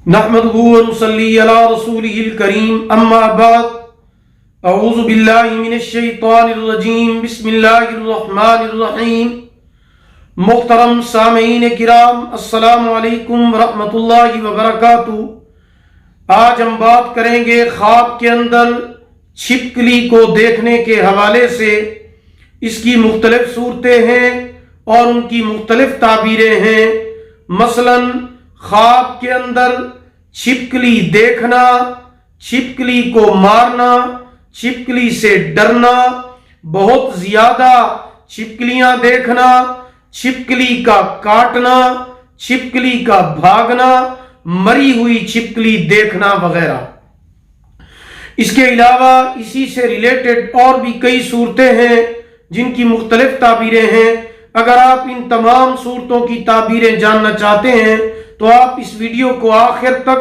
نحمده ونصلي على رسوله الكريم اما بعد اعوذ باللہ من الشیطان الرجیم بسم اللہ الرحمن الرحیم۔ محترم سامعین کرام، السلام علیکم ورحمۃ اللہ وبرکاتہ۔ آج ہم بات کریں گے خواب کے اندر چھپکلی کو دیکھنے کے حوالے سے۔ اس کی مختلف صورتیں ہیں اور ان کی مختلف تعبیریں ہیں۔ مثلاً خواب کے اندر چھپکلی دیکھنا، چھپکلی کو مارنا، چھپکلی سے ڈرنا، بہت زیادہ چھپکلیاں دیکھنا، چھپکلی کا کاٹنا، چھپکلی کا بھاگنا، مری ہوئی چھپکلی دیکھنا وغیرہ۔ اس کے علاوہ اسی سے ریلیٹڈ اور بھی کئی صورتیں ہیں جن کی مختلف تعبیریں ہیں۔ اگر آپ ان تمام صورتوں کی تعبیریں جاننا چاہتے ہیں تو آپ اس ویڈیو کو آخر تک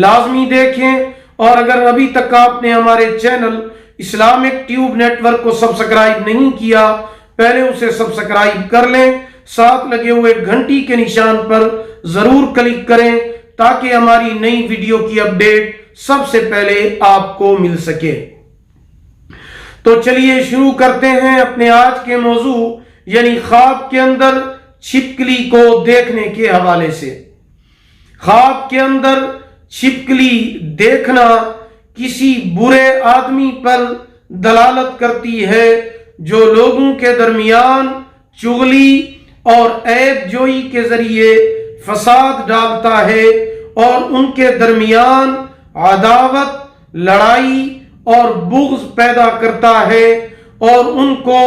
لازمی دیکھیں، اور اگر ابھی تک آپ نے ہمارے channel Islamic Tube Network کو سبسکرائب نہیں کیا، پہلے اسے سبسکرائب کر لیں، ساتھ لگے ہوئے گھنٹی کے نشان پر ضرور کلک کریں تاکہ ہماری نئی ویڈیو کی اپڈیٹ سب سے پہلے آپ کو مل سکے۔ تو چلیے شروع کرتے ہیں اپنے آج کے موضوع یعنی خواب کے اندر چھپکلی کو دیکھنے کے حوالے سے۔ خواب کے اندر چھپکلی دیکھنا کسی برے آدمی پر دلالت کرتی ہے جو لوگوں کے درمیان چغلی اور عیب جوئی کے ذریعے فساد ڈالتا ہے اور ان کے درمیان عداوت، لڑائی اور بغض پیدا کرتا ہے اور ان کو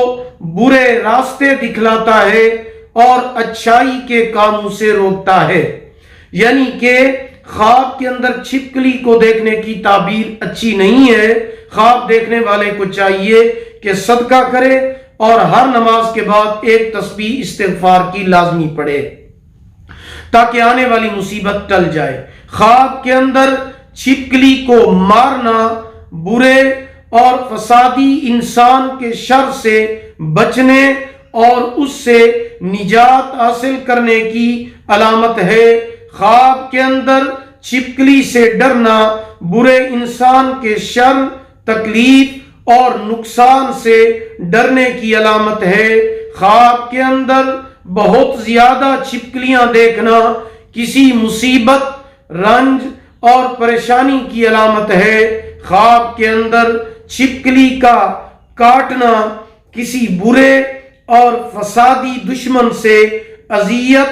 برے راستے دکھلاتا ہے اور اچھائی کے کاموں سے روکتا ہے۔ یعنی کہ خواب کے اندر چھپکلی کو دیکھنے کی تعبیر اچھی نہیں ہے۔ خواب دیکھنے والے کو چاہیے کہ صدقہ کرے اور ہر نماز کے بعد ایک تسبیح استغفار کی لازمی پڑھے تاکہ آنے والی مصیبت ٹل جائے۔ خواب کے اندر چھپکلی کو مارنا برے اور فسادی انسان کے شر سے بچنے اور اس سے نجات حاصل کرنے کی علامت ہے۔ خواب کے اندر چھپکلی سے ڈرنا برے انسان کے شر، تکلیف اور نقصان سے ڈرنے کی علامت ہے۔ خواب کے اندر بہت زیادہ چھپکلیاں دیکھنا کسی مصیبت، رنج اور پریشانی کی علامت ہے۔ خواب کے اندر چھپکلی کا کاٹنا کسی برے اور فسادی دشمن سے اذیت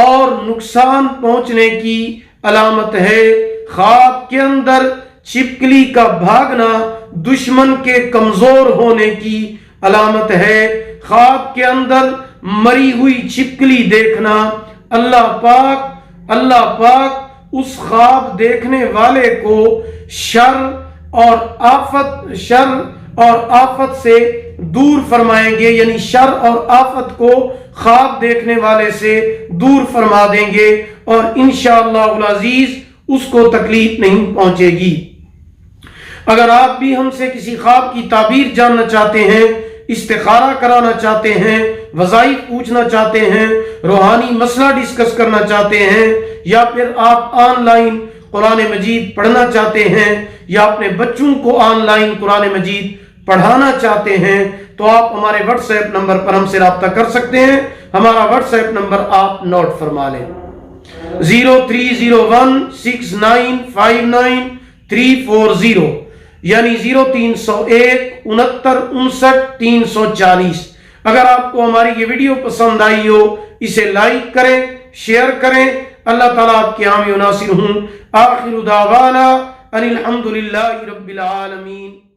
اور نقصان پہنچنے کی علامت ہے۔ خواب کے اندر چھپکلی کا بھاگنا دشمن کے کمزور ہونے کی علامت ہے۔ خواب کے اندر مری ہوئی چھپکلی دیکھنا اللہ پاک اس خواب دیکھنے والے کو شر اور آفت سے دور فرمائیں گے، یعنی شر اور آفت کو خواب دیکھنے والے سے دور فرما دیں گے اور انشاءاللہ العزیز اس کو تکلیف نہیں پہنچے گی۔ اگر آپ بھی ہم سے کسی خواب کی تعبیر جاننا چاہتے ہیں، استخارہ کرانا چاہتے ہیں، وظائف پوچھنا چاہتے ہیں، روحانی مسئلہ ڈسکس کرنا چاہتے ہیں، یا پھر آپ آن لائن قرآن مجید پڑھنا چاہتے ہیں یا اپنے بچوں کو آن لائن قرآن مجید پڑھانا چاہتے ہیں، تو آپ ہمارے واٹس ایپ نمبر پر ہم سے رابطہ کر سکتے ہیں۔ ہمارا واٹس ایپ نمبر آپ نوٹ فرما لیں، 03016959 یعنی 0301 69 59 340۔ اگر آپ کو ہماری یہ ویڈیو پسند آئی ہو اسے لائک کریں، شیئر کریں۔ اللہ تعالیٰ آپ کے حامی و ناصر ہوں۔ آخر دعوانا ان الحمدللہ رب العالمین۔